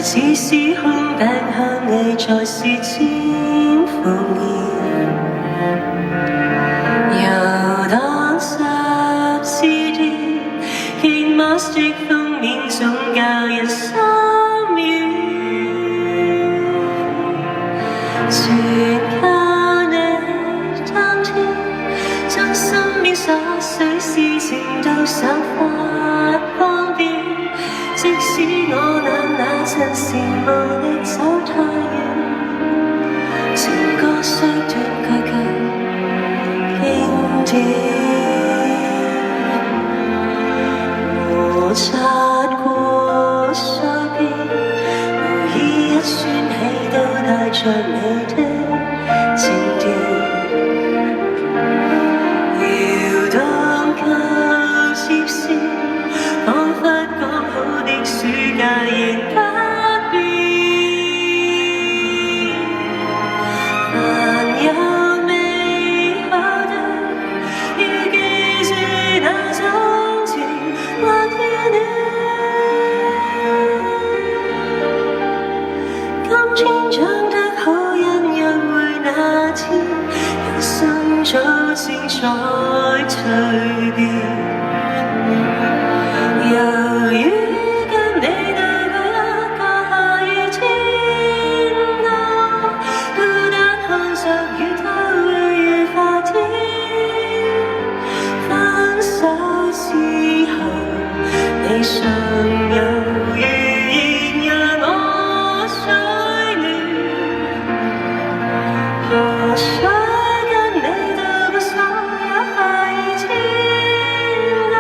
只是空餅香味才是千奉獻。遊蕩十字地，見馬式封面總教人心軟。全靠你擔天，將身邊瑣碎事情都想法方便。即使我那陣羨慕你走太遠，情歌雖短句句經典。摩擦過碎片，無意一算起都帶着你的靜電。搖動舊接線，彷彿講好的暑假仍不變。凡有美好的，要記住那種情或意念。今天長得好，因約會那天，人生早精彩蛻變。由於跟你對過一個下雨天空，孤單看着雨都會如夏天。分手之後，你尚有語言讓我睡暖。何須跟你度過所有下雨天空？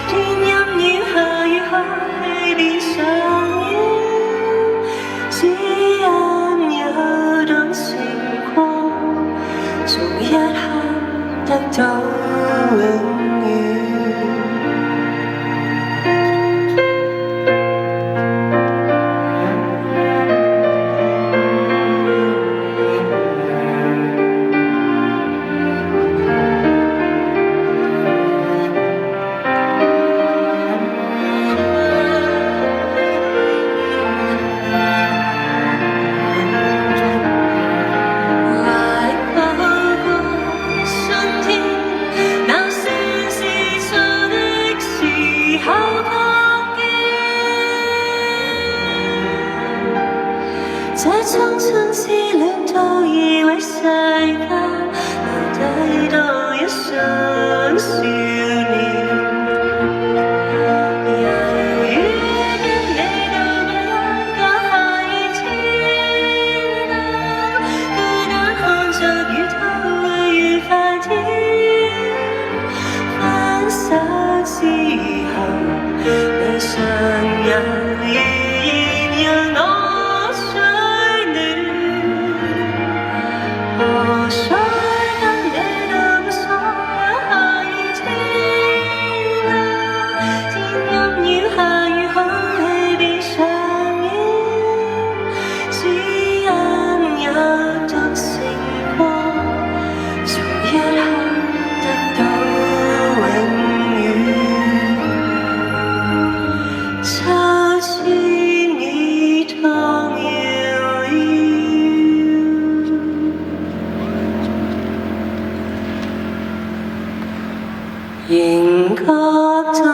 天陰雨下雨可以變上演，只因有種情況，從一刻得到永遠。這蒼生之戀都以為世間留低多一雙少年。由於跟你度過一個下雨天空，孤單看着雨都會如夏天。分手之後，你尚有語言讓我何須跟你度過所有下雨天空？天陰雨下雨可以變上演，只因有獨情光，從一刻得到永遠。就似你同遙遙。仍覺得